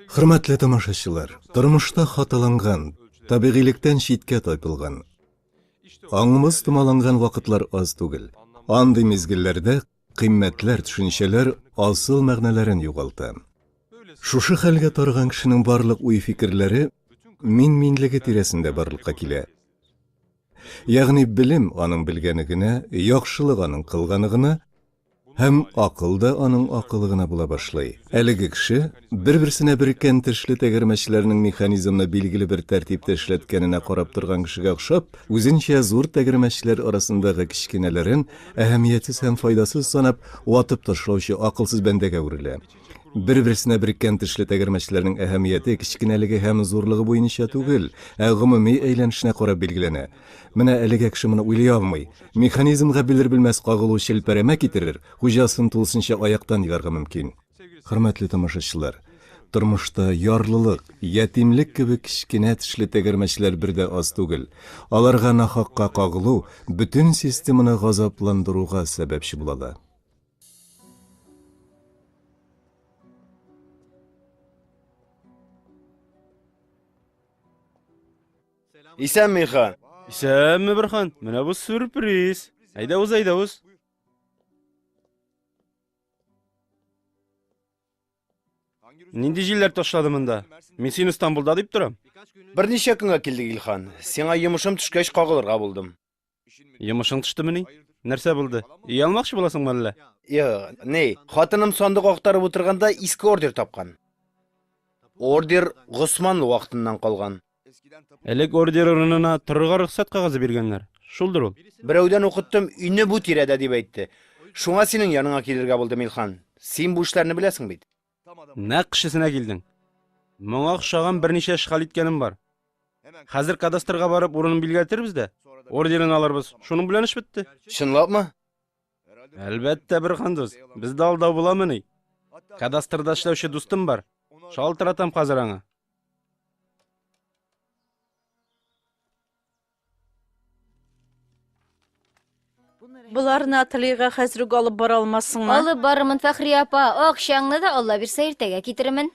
Hürmetli tamaşaçılar, tırmışta hatalangan, tabiilikten şitke taypılgan. Аңымыз тумаланган вакытлар аз түгел. Андый мезгилләрдә кыйммәтләр, төшенчәләр асыл мәгънәләрен югалта. Шушы хәлгә тарган кешенең барлык уй-фикерләре минлеге тирәсендә барлыкка килә. Ягъни билем аның белгәнегенә, яхшылык аның кылганыгына һәм акыл да аның акылыгына була башлый. Әлеге кеше бер-берсенә береккән тешле тәгәрмәчләрнең механизмны билгеле бер тәртиптә эшләткәненә карап торган кешегә охшап, үзенчә зур тәгәрмәчләр арасындагы кичкенәләрен әһәмиятсез һәм файдасыз санап, ватып ташлаучы акылсыз бәндәгә үрелә. Бер-берсенә береккән тешле тәгәрмәчләрнең әһәмияте кичкенәлеге һәм зурлыгы буенча түгел, ә гомуми әйләнешенә карап билгеләнә. Менә әлеге кеше моны уйлый алмый. Механизмга белер-белмәс кагылу челпәрәмә китерер, хуҗасын тулысынча аяктан ярга мөмкин. Хөрмәтле тамашачылар, тормышта ярлылык, ятимлек кебек кичкенә тешле тәгәрмәчләр бердә аз түгел. Аларга нахакка кагылу бөтен системаны газапландыруга сәбәпче булалар. Исәнме, хан? Исәнме, Бирхан? Менә бу сюрприз. Әйдәбез. Нинди җилләр ташлады монда? Мин син Истанбулда дип торам. Берничә көнгә килдек, Илхан. Сиңа йомышым төшкәч кагылырга булдым. Йомышың төштеме ни? Нәрсә булды? Ия алмакчы буласыңмы әллә? Хатыным сандык актарып утырганда иске ордер тапкан. Ордер Госман вакытыннан калган. Элек ордер урынына торырга рөхсәт кагазы биргәннәр. Шулдыр ул. Берәүдән укыттым, үйне бу тирәдә дип әйтте. Шуңа синең яныңа килергә булдым, Илхан. Син бу эшләрне беләсең бит. Нәкъ кешесенә килдең. Моңа охшаган берничә эшкал иткәнем бар. Хәзер кадастрга барып урынын билгәләтербез дә, ордерын алырбыз. Шуның белән эш бетте. Чынлапмы? Әлбәттә, Бирхан дус. Бездә алдау буламы ни? Кадастрда эшләүче дустым бар. Шалтыратам хәзер аңа. Буларны Атылыйга хәзер үк алып бара алмассыңмы? Алып барымын, Фәхри апа. Акчаңны да Алла бирсә иртәгә китеремен.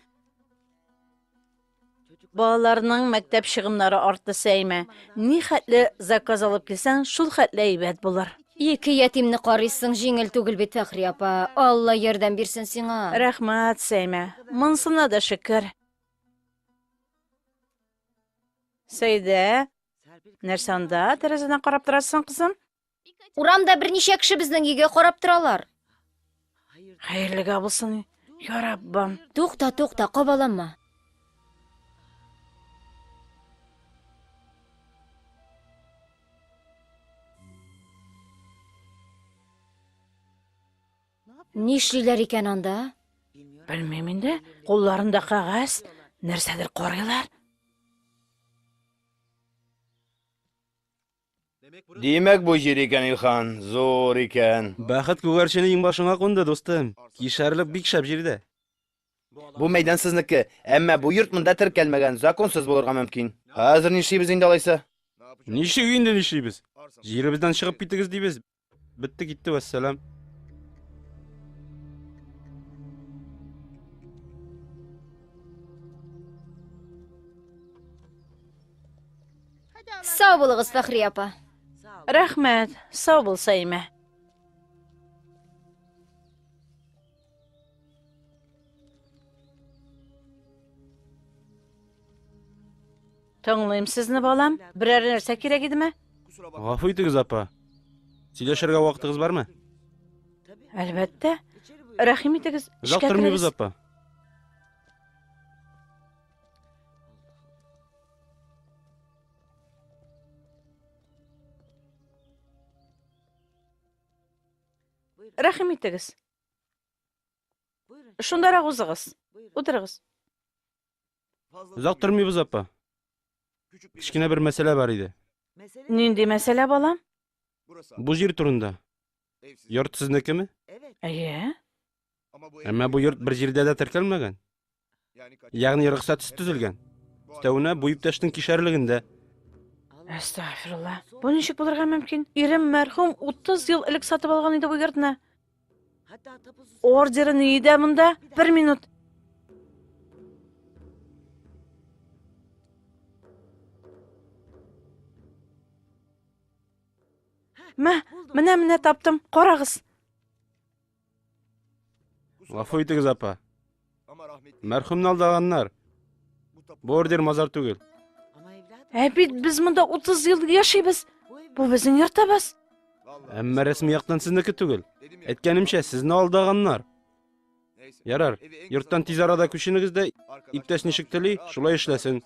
Балаларның мәктәп чыгымнары артты Сәймә. Ни хәтле заказ алып килсәң, шул хәтле әйбәт булыр. Ике ятимне карыйсың, җиңел түгел бит, Фәхри апа. Алла ярдәм бирсен сиңа. Рәхмәт, Сәймә. Монсына да шөкер. Сәйдә, нәрсә анда тәрәзәдән карап торасың, кызым? Урамда берничә кеше безнең өйгә карап торалар. Хәерлегә булсын. Я Раббым. Тукта, кабаланма. Нишлиләр икән анда? Белмим инде. Кулларында кагаз, нәрсәдер карыйлар. Димәк бу җир икән, Илхан, зур икән. Бәхет күгәрчене иңбашыңа кунды, достым. Кишәрлек бик шәп җирдә. Бу мәйдан сезнеке, әмма бу йорт монда теркәлмәгән, законсыз булырга мөмкин. Хәзер нишлибез инде алайса? Ничек инде нишлибез? Җиребездән чыгып китегез дибез. Битте китте, вәссәлам. Сау булыгыз, Фәхри апа. Рәхмәт. Сау бул, Сәймә. Тыңлыйм сезне, балам. Берәр нәрсә кирәк идеме? Гафу итегез, апа. Сөйләшергә вакытыгыз бармы? Әлбәттә. Рәхим итегез. Озак тормыйбыз, апа. Рәхим итегез. Шундарак узыгыз. Утырыгыз. Озак тормыйбыз, апа. Кичкенә бер мәсьәлә бар иде. Нинди мәсьәлә, балам? Бу җир турында. Йорт сезнекеме? Әйе. Әмма бу йорт бер җирдә дә теркәлмәгән. Ягъни рөхсәтсез төзелгән. Өстәвенә бу иптәшнең кишәрлегендә. Әстәгъфирулла. Бу ничек булырга мөмкин? Ирем мәрхүм 30 ел элек сатып алган иде бу йортны. Ордеры нидә монда? 1 минут. Менә таптым. Карагыз. Гафу итегез, апа. Мәрхүмне алдаганнар. Бу ордер мазар түгел. Бит без монда 30 ел яшибез. Бу безнең йортыбыз. Әмма рәсми яктан сезнеке түгел. Әйткәнемчә, сезне алдаганнар. Ярар, йорттан тиз арада күченегез дә иптәш ничек тели, шулай эшләсен.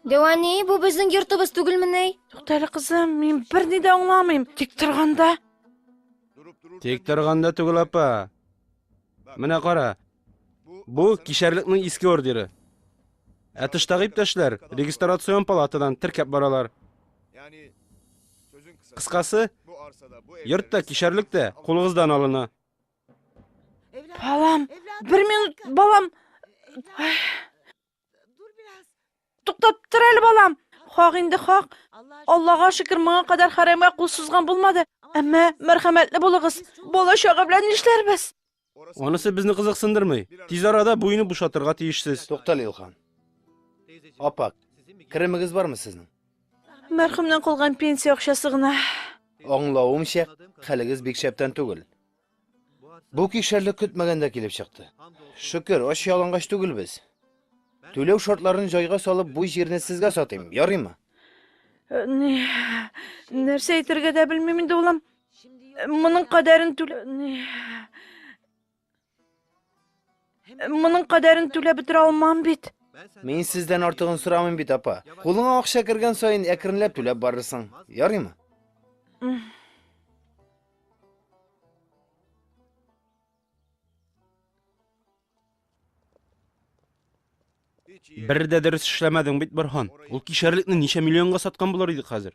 Девани, бу безнең йортыбыз түгелмени? Туктайлы кызым, мин берни дә аңламыйм. Тик торганда. Тик торганда түгел, апа. Менә кара. Бу кишәрлекнең иске ордеры. Ә тыштагы иптәшләр регистрацион палатадан теркәп баралар. Кыскасы, йортта кишәрлек тә кулыгыздан алына. Балам, 1 минут, балам. Туктап тор әле, балам. Хак инде хак. Аллага шөкер, моңа кадәр хәрәмгә кул сузган булмады. Әмма мәрхәмәтле булыгыз. Бала чага белән нишләрбез? Онысы безне кызыксындырмый. Тиз арада буйны бушатырга тиешсез. Туктал, Илхан. Апа, киремегез бармы сезнең? Мәрхүмнән калган пенсия акчасы гына. Аңлавымча, хәлегез бик шәптән түгел. Бу кишәрлек көтмәгәндә килеп чыкты. Шөкер, аш ялангач түгел без. Түләү шартларын җайга салып, бу җирне сезгә сатыйм, ярыймы? Нәрсә әйтергә дә белмим инде, улым. Моның кадәрен түләп бетерә алмам бит. Мин сездән артыгын сорамыйм бит, апа. Кулыңа акча кергән саен әкренләп түләп барырсың, ярыймы? Бер дә дөрес эшләмәдең бит, Борһан. Ул кишәрлекне ничә миллионга саткан булыр иде хәзер?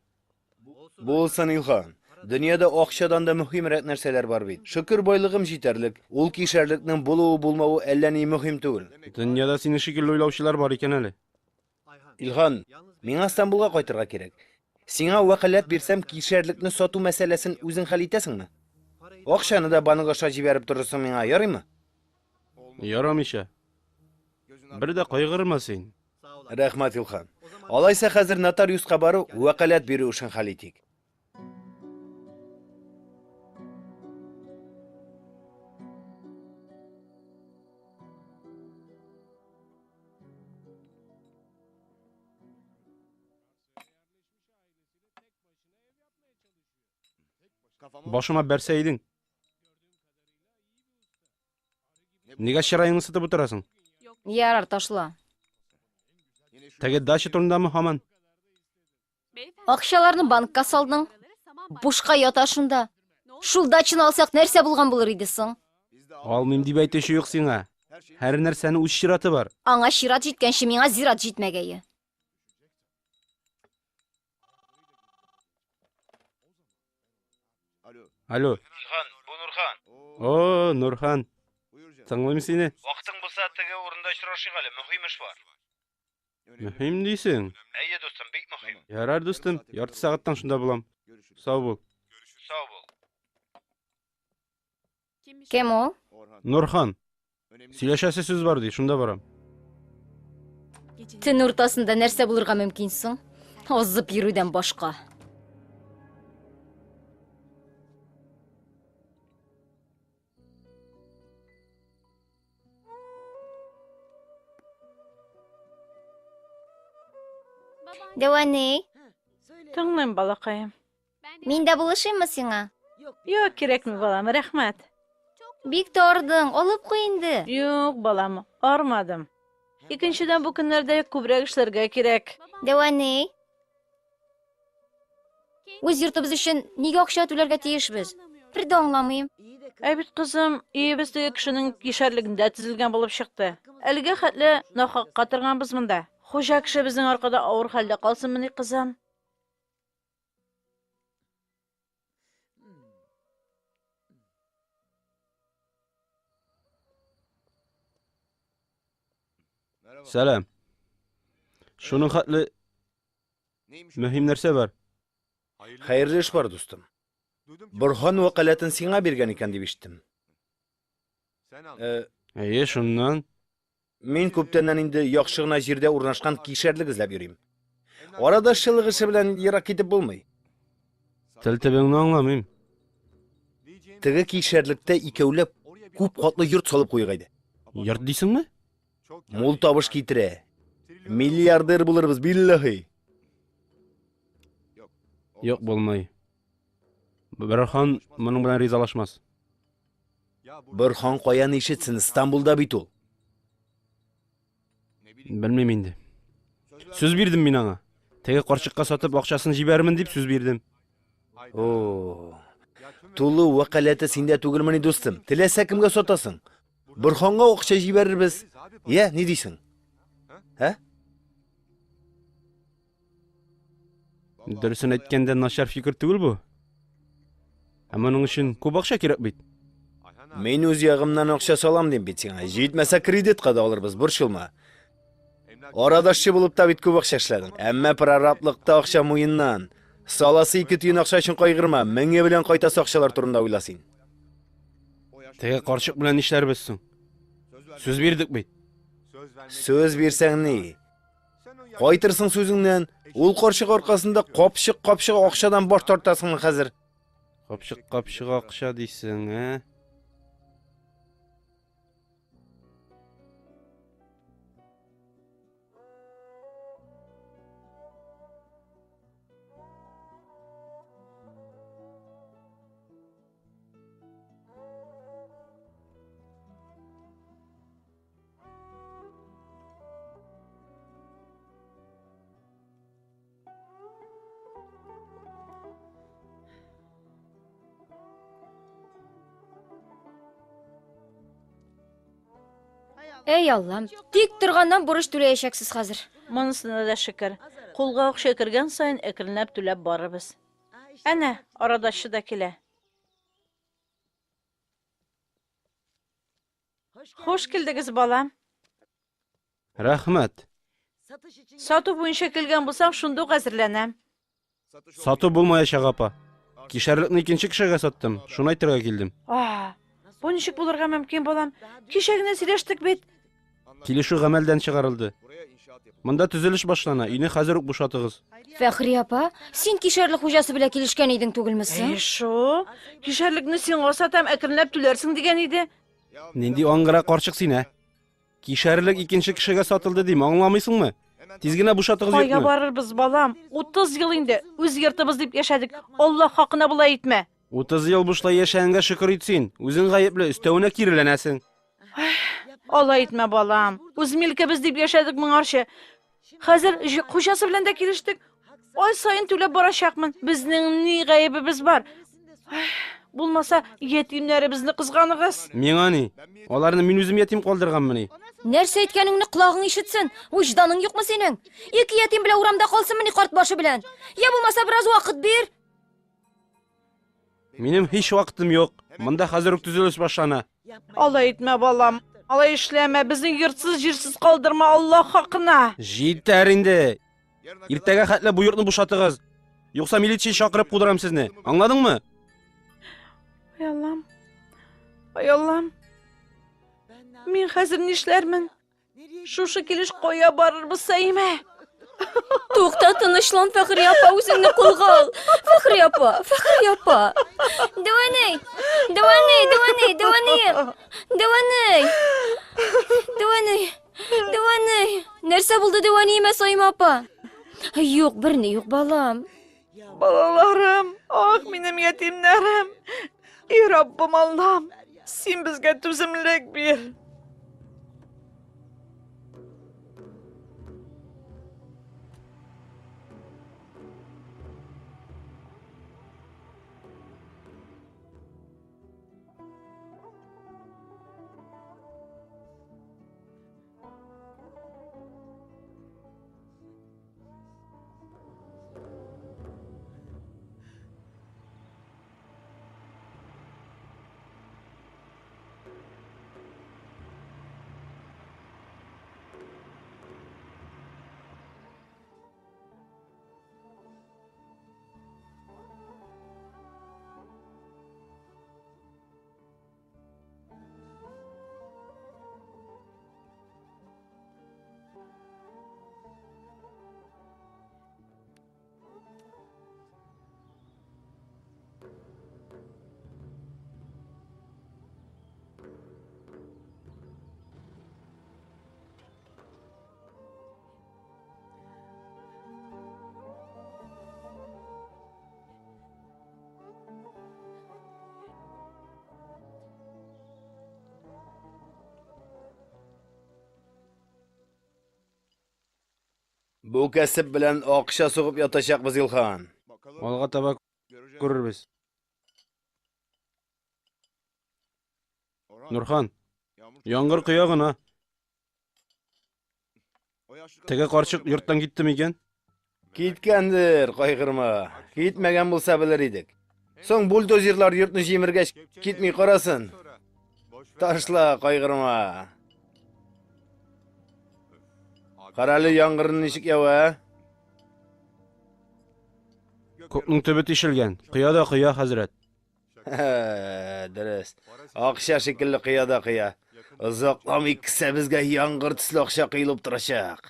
Булсын, Илхан. Дөньяда акчадан да мөһимрәк нәрсәләр бар бит. Шөкер, байлыгым җитәрлек. Ул кишәрлекнең булуы булмавы әллә ни мөһим түгел. Дөньяда сине шикелле уйлаучылар бар икән әле. Илхан, миңа Стамбулга кайтырга кирәк. Сиңа вәкаләт бирсәм, кишәрлекне сату мәсьәләсен үзең хәл итәсеңме? Акчаны да банк аша җибәреп торырсың миңа, ярыймы? Ярамыйча. Бер дә кайгырма син. Рәхмәт, Илхан. Алайса хәзер нотариуска бару, вәкаләт бирү эшен хәл итик. Башыма бәрсә идең. Нигә чырайыңны сытып утырасың? Ярар, ташла. Теге дача турындамы һаман? Акчаларны банкка салдың. Бушка ята шунда. Шул дачаны алсак нәрсә булган булыр иде соң? Алмыйм дип әйтүче юк сиңа. Һәр нәрсәнең үз чираты бар. Аңа чират җиткәнче миңа зират җитмәгәе. Алло. Илхан, бу Нурхан. О, Нурхан. Тыңлыйм сине. Вакытың булса, теге урында очрашыйк әле, мөһим эш бар. Мөһим дисең. Әйе, дустым, бик мөһим. Ярар, дустым. Ярты сәгатьтән шунда булам. Сау бул. Сау бул. Кем ул? Нурхан. Сөйләшәсе сүз бар ди, шунда барам. Төн уртасында нәрсә булырга мөмкин соң? Азып йөрүдән башка. Девани, Тыңлыйм, балакаем. мин дә булышыйммы сиңа? Юк, кирәкми, балам, рәхмәт. Бик тордың, алып куй инде. Юк, балам, армадым. Икенчедән, бу көннәрдә күбрәк эшләргә кирәк. Девани, үз йортыбыз өчен нигә акча түләргә тиешбез? Бер дә аңламыйм. Бит кызым, өебездәге кешенең кишәрлегендә тезелгән булып чыкты. Әлегә хәтле нахакка торганбыз монда. Хуҗа кеше безнең аркада авыр хәлдә калсынмыни, кызым? Сәлам. Шуның хәтле мөһим нәрсә бар. Хәерле эш бар, дустым. Борһан вәкаләтен сиңа биргән икән дип ишеттем. Әйе, шуннан. Мин күптәннән инде яхшы гына җирдә урнашкан кишәрлек эзләп йөрим. Арада шылык эше белән ерак китеп булмый. Tiltibingni anglamayman. Tigi kisherlikda ikkovlab ko'p qatlı yurt solib qo'ygaydi. Yurt deysingmi? Mo'l tovush keltira. Milliarder bo'lurmiz billahi. Yo'q, bo'lmay. Burxon buning bilan rizalashmas. Burxon qo'yani eshitsin, Istanbulda bit u. Bilmayman endi. So'z berdim men anga. Tegi qo'rchiqqa sotib aqchasini jibarmin deb so'z berdim. Oo. Tulu vaqalati senda tugilmani do'stim. Tilasa kimga sotasan? Burxonga o'qcha jibaribmiz. Ya, ne deysan? Ha? Durusini aytganda nashar fikr tugul bu. Ammo uning uchun ko'p aqcha kerak bit. Men o'z yog'imdan o'qcha solam deb bitsang, yetmasa kredit qada olurmiz, burchilma. Oradashchi bo'lib tabit ko'p aqcha ishladim. Ammo prorablikda aqcha mo'yindan. Solasi 2 tiyin aqcha uchun qayg'irma. Menga bilan qaytasi aqchalar turida o'ylasin. Tegi qo'rchiq bilan ishlar bitsin. So'z berdik bit. So'z bersang ne? Qaytirsin so'zingdan. Ul qo'rshiq orqasida qopshiq aqchadan bosh tortasin hozir. Qopshiq aqcha deysan, ha? Ey Allah'ım, tik turgandan burç төлeyeceksiniz hazır. Монысына да шөкер. Кулга акча кергән сайын әкренләп түләп барыбыз. Әнә, арадашы да килә. Хош килдегез, балам. Рәхмәт. Сату буенча килгән булсам, шундук әзерләнәм. Сату булмаячак апа. Кишәрлекне икенче кешегә саттым. Шуны әйтергә килдем. Бу ничек булырга мөмкин, балам? Кичә генә сөйләштек бит. Килешү гамәлдән чыгарылды. Монда төзелеш башлана. Үйне хәзер үк бушатыгыз. Фәхри апа, син кишәрлек хуҗасы белән килешкән идең түгелмесең? Шо? Кишәрлекне син сатам, әкренләп түләрсең дигән иде. Нинди аңгыра карчык син, ә? Кишәрлек икенче кешегә сатылды дим, аңламыйсыңмы? Тиз генә бушатыгыз Кайга юкмы? барырбыз, балам? 30 ел инде үз йортыбыз дип яшәдек. Алла хакына булай итмә. 30 ел бушлай яшәгәнгә шөкер итсин. Үзең гаепле, өстәвенә киреләнәсең. Алай итмә, балам. Үз милкебез дип яшәдек моңарчы. Хәзер хуҗасы белән дә килештек. Ай сайын түләп барачакмын. Безнең ни гаебебез бар? Булмаса, ятимнәребезне кызганыгыз. Миңа ни? Аларны мин үзем ятим калдырганмыни? Нәрсә әйткәнеңне колагың ишетсен. Вҗданың юкмы синең? Ике ятим белән урамда калсынмыни карт башы белән? Я булмаса бераз вакыт бир. Минем һич вакытым юк. Монда хәзер үк төзелеш башлана. Алай итмә, балам. Алай эшләмә. Безне йортсыз, җирсез калдырма, Алла хакына. Җитәр инде. Иртәгә хәтле бу йортны бушатыгыз. Юкса милиция чакырып кудырам сезне. Аңладыңмы? Ай Аллам. Ай Аллам. Мин хәзер нишләрмен? Шушы килеш кая барырбыз, Сәймә? Тукта, тынычлан, Фәхри апа, үзеңне кулга ал. Фәхри апа, Фәхри апа. Дәваней. Дәваней, дәваней, дәваней. Дәваней. Дәваней. Дәваней. Нәрсә булды дәванеймә, Сәймә апа? Юк, берни юк, балам. Балаларым, ах, минем ятимнәрем. И Раббым Аллам, син безгә түземлек бир. Bu kasb bilan oqisha so'g'ib yotashaqmiz Ilhon. Alga taба ko'rarmiz. Nurxon, yomg'ir quyog'in ha. Tega qarchiq yurtdan ketdimi ekan? Ketgandir, qayg'irma. Ketmagan bo'lsa bilar edik. So'ng buldozerlar yurtni jimirgach ketmay qarasin. Tashla, qayg'irma. Qarali yomg'irning nechik yava? Ko'kning tubi teshilgan. Qiyoda qiyo hazrat. Durust. Oqisha shekilli qiyoda qiya. Uzoqlam ikkisi bizga yomg'ir tusli oqisha quyilib turashaq.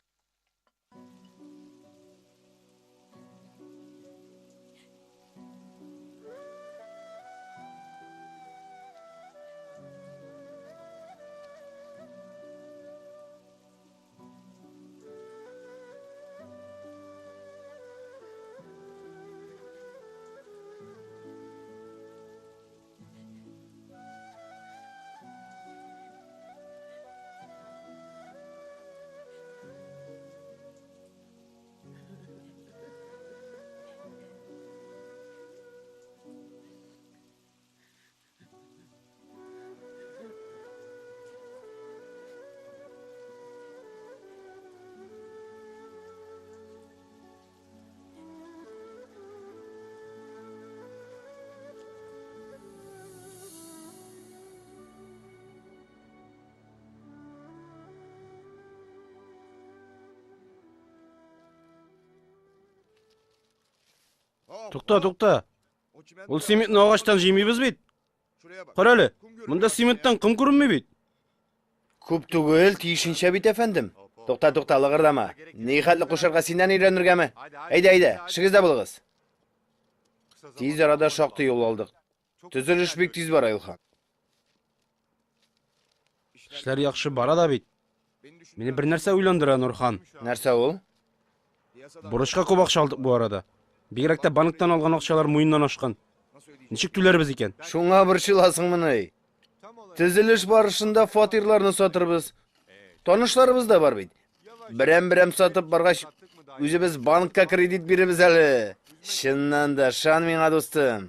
To'xta. Ул sementni og'ochdan jiymaymiz bit. Qarali, bunda sementdan qim ko'rinmaydi. Ko'p tugul, tiyishincha bit efendim. To'xta, lag'ırdama. Neyhatli qo'sharga sendan o'rganirgami? Hayda, ishingizda bo'lg'iz. Tez arada shoqti yo'l oldik. Tuzilish bek tez bor Ilhon. Ishlar yaxshi boradi bit. Meni bir narsa o'ylandira Nurxon. Narsa ol? Burishqa ko'p ақша oldik bu arada. Bigrakda bankdan olgan ақшалар mo'yindan oshgan. Nechik to'larmiz ekan? Shunga bir shilasingmi? Tuzilish barishida fatirlarni sotirmiz. Tanishlarimiz da bor bit. Biram sotib barg'ash o'zimiz bankka kredit beramiz hali. Shindan da shan menga do'stim.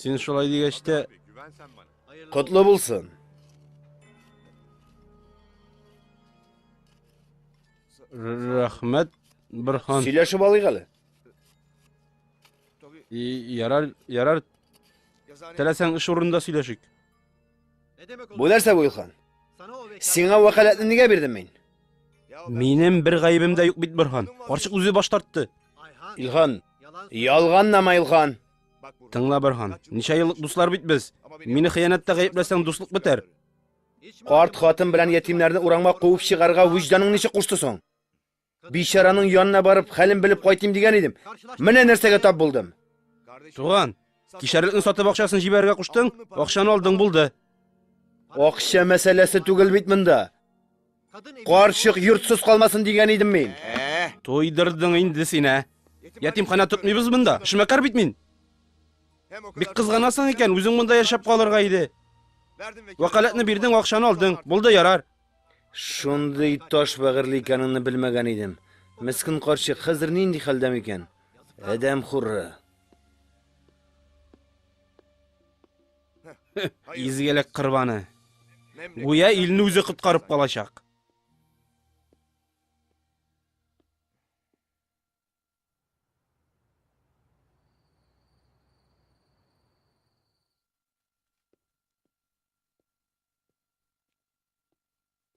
Sen shulay degachda Qutlu bo'lsin. rahmat Birxon. Сөйләшеп алыйк әле. Yarar. Теләсәң ish o'rinda сөйләшик. Бу нәрсә бу Илхан? Сиңа вакалатны нигә бирдем мин? Минем bir гаебем дә юк бит Birxon. Карчык үзе баш тартты. Илхан, ялганнама Илхан. Тыңла Birxon. Ничә еллык дуслар бит без. Мине хыянатта гаепләсәң дуслык бетәр. Карт хатын белән ятимнәрне урамга куып чыгарга вижданың ничек кушты соң? Бишараның янына барып, хәлен белеп кайтыйм дигән идем. Менә нәрсәгә тап булдым. Туган, кишәрлекне сатып акчасын җибәрергә куштың, акчаны алдың булды. Акча мәсьәләсе түгел бит монда. Карчык йортсыз калмасын дигән идем мин. Тойдырдың инде сине. Ятимхана тотмыйбыз монда. Шмакар бит мин. Бик кызганасың икән, үзең монда яшәп калырга иде. Вакалатны бирдең, акчаны алдың. Булды, ярар. Шундый таш бәгырли икәнеңне белмәгән идем. Мискин карчык хәзер нинди хәлдә микән? Адәм хуры. Изгелек кырбаны. Гуя илне үзе кыткарып калачак.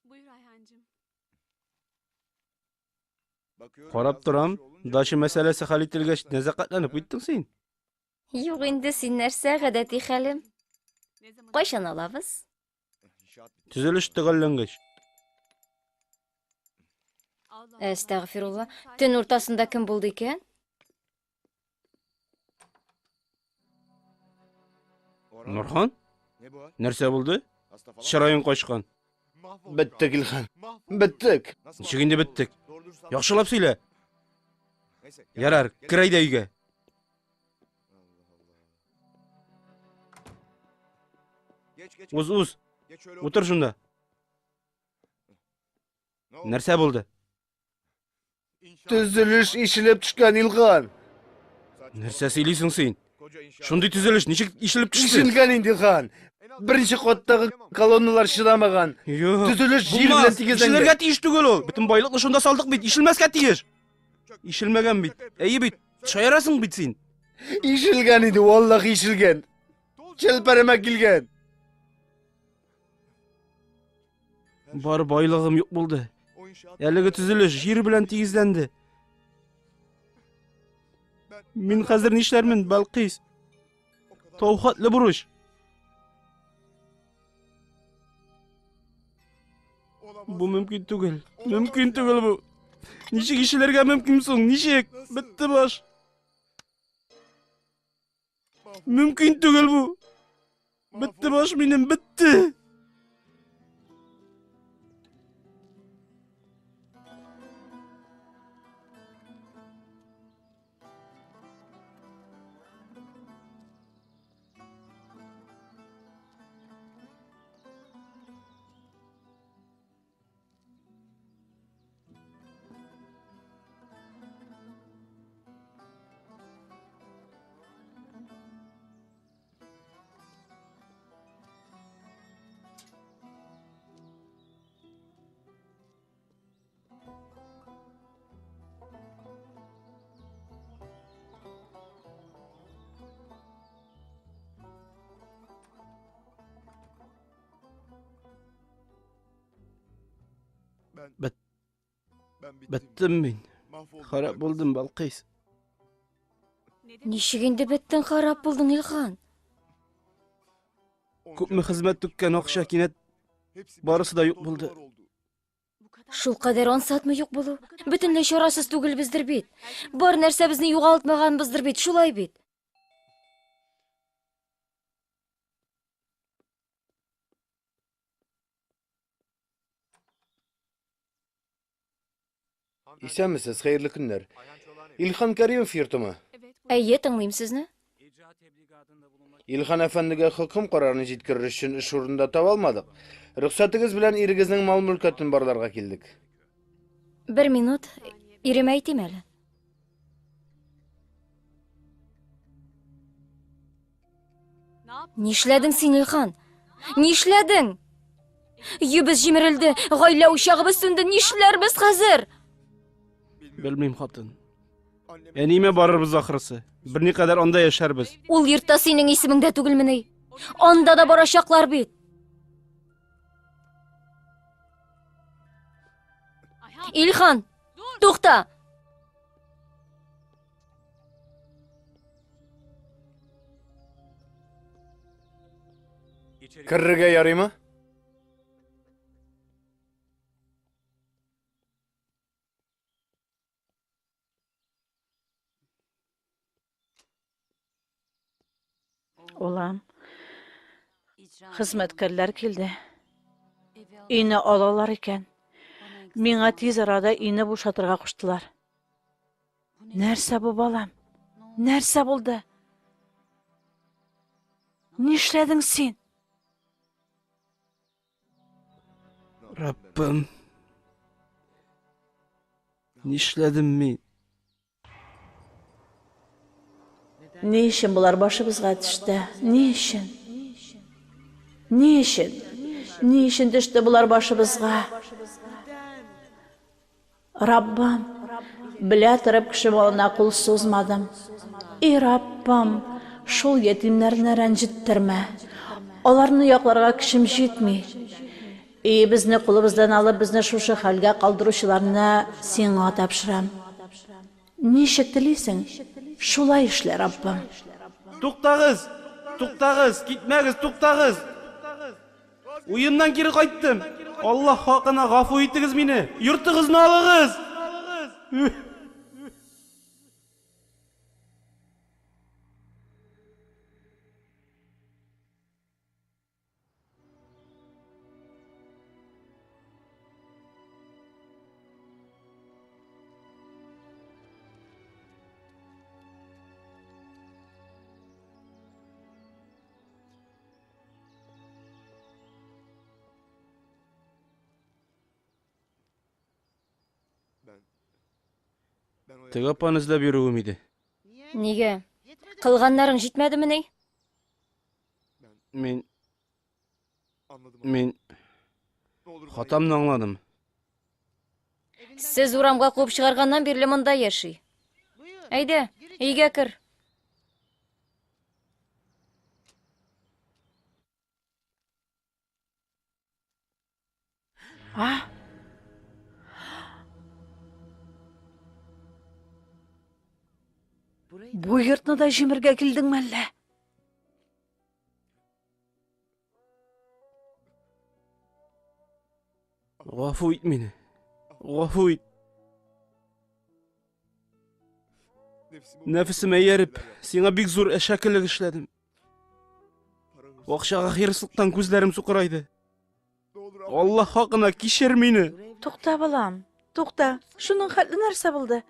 Buyur Ayhancığım. Карап торам, дача мәсьәләсе хәл ителгәч, нәзакәтләнеп киттең син. Юк инде син нәрсә гадәти хәлем. Кайчан алабыз? Төзелеш төгәлләнгәч. Әстәгъфирулла. Төн уртасында кем булды икән? Нурхан? Нәрсә булды? Чырайың качкан. Биттек Илхан. Биттек. Ничек инде биттек? Яхшылап сөйлә. Ярар, кер әйдә өйгә. Уз. Утыр шунда. Нәрсә булды? Tüzülüş işilip tushgan Ilg'on. Narsa сөйлейсің сен? Shunday tuzilish nechuk ishilib tushdi? Ishilgan Ilg'on. Birinchi qavatdagi kolonnalar chidamagan. Yo'q. Tuzilish yer bilan Bo'lmas. tegizlangan. Ishlarga tegish tugul u. Butun boyliqni shunda soldiq bit, ishilmasga tegish. Ishilmagan bit. Ey bit, shoyarasing bit sen. Ishilgan edi, vallahi ishilgan. Chelparama kelgan. Bor boylig'im yo'q bo'ldi. Yaligi tuzilish yer bilan tegizlandi. Men hozir nishlarmin, Balqis? Tovxatli burush. Bu mumkin tugul. Mumkin tugul bu. Nechik ishlarga mumkin so'ng? Nechik? Bitti bosh. Mumkin tugul bu. Bitti bosh menim, bitti. Bittim men. Xarab bo'ldim, Balqis. Nishik endi bittin xarab bo'lding Ilg'on? Ko'pmi xizmat tukkan o'xshakinat borisi da yo'q bo'ldi. Shul qadar onsatmi yo'q bo'luv? Butunlay chorasiz tugul bizdir bit. Bor narsa bizni yo'qoltmagan bizdir bit, shulay bit. Esenmisiz, xayrli kunlar. Ilhon Karimov yurtimi? Ayye, tinglayman sizni. Ilhon afandiga hukm qarorini yetkirish uchun ish o'rnida topolmadik. Ruxsatingiz bilan erigizning mol-mulkatini borlarga keldik. 1 minut, erim aytayim hali. Nishlading sen Ilhon? Nishlading? Yubimiz jimirildi, g'oyla o'shag'imiz so'ndi, nishlarmiz hozir? Bilmayman xotin. Nima borimiz oxirisi? Bir neqadar onda yasharmiz. Ul yurtda sening ismingda tugilmini. Onda da borashaqlar bit. Ilhon, to'xta. Kirriga yaraymi? Olam. Xizmatkorlar keldi. Uyni olalar ekan. Menga tez arada uyni bo'shatirga qo'shdilar. Narsa bu bolam? Narsa bo'ldi? Nishlading sen? Rabbim. Nishladim men. Ne işin bular başımızga düştü? Ne işin? Ne işin? Ne işin düştü bular başımızga? Rabbim, bile turib kishi bolana qo'l so'zmadim. Ey Rabbim, shul yetimlarni ranjittirma. Ularni yoqlarga kishim yetmay. Ey bizni qo'limizdan olib, bizni shu holga qoldiruvchilarni senga topshiram. Nechik tilaysan? Shulay ishla Rabbim. To'xtag'iz. To'xtag'iz, ketmagiz, to'xtag'iz. Uyimdan keri qaytdim. Alloh haqina g'afo etingiz meni. Yurtingizni oling'iz. Теге апаны эзләп йөрүем иде. Нигә? Кылганнарың җитмәдеме ни? Мин хатамны аңладым. Сез урамга куып чыгарганнан бирле монда яши. Әйдә, өйгә кер. А? Бу йортны да җимергә килдеңме әллә? Гафу ит мине. Гафу ит. Нәфесемә ярып, сиңа бик зур әшәкелек эшләдем. Акчага хирыслыктан күзләрем сукырайды. Аллаһ хакына кичер мине. Тукта балам, тукта. Шуның хәтле нәрсә булды?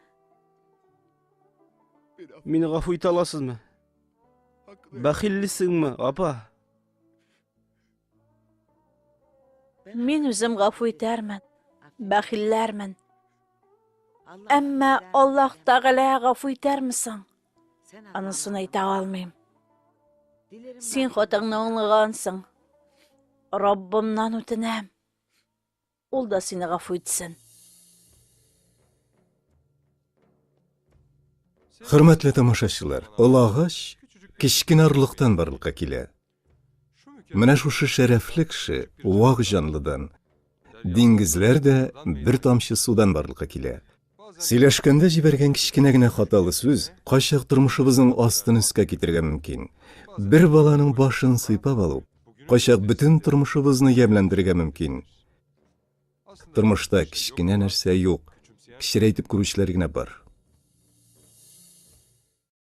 Мине гафу итә аласызмы? Бәхиллисеңме, апа? Мин үзем гафу итәрмен. Бәхилләрмен. Әмма Аллаһ Тәгалә гафу итәрмисең? Анысын әйтә алмыйм. Син хатыңны аңлагансың. Раббымнан үтенәм. Ул да сине гафу итсен. Хөрмәтле тамашачылар, ул агач кичкенә орлыктан барлыкка килә. Менә шушы шәрәфле кеше вак җанлыдан, диңгезләр дә бер тамчы судан барлыкка килә. Сөйләшкәндә җибәргән кичкенә генә хаталы сүз кайчак тормышыбызның астын өскә китергә мөмкин. Бер баланың башын сыйпап алып, кайчак бөтен тормышыбызны ямьләндерергә мөмкин. Тормышта кичкенә нәрсә юк, кичерәйтеп күрүчләр генә бар.